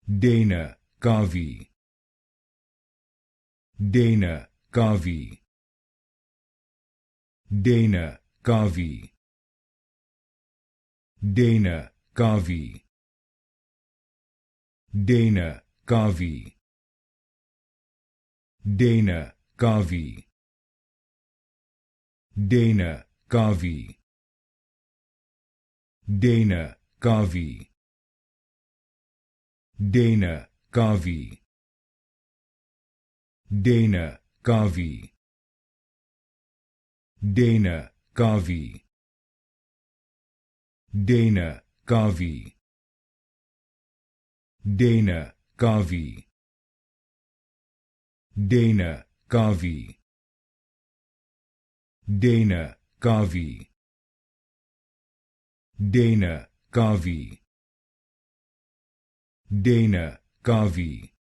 Dana, Carvey. Dana, Carvey. Dana, Carvey. Dana, Carvey. Dana, Carvey. Dana, Carvey. Dana, Carvey. Dana, Carvey. Dana, Carvey. Dana, Carvey. Dana, Carvey. Dana, Carvey. Dana, Carvey. Dana, Carvey. Dana, Carvey. Dana, Carvey. Dana, Carvey.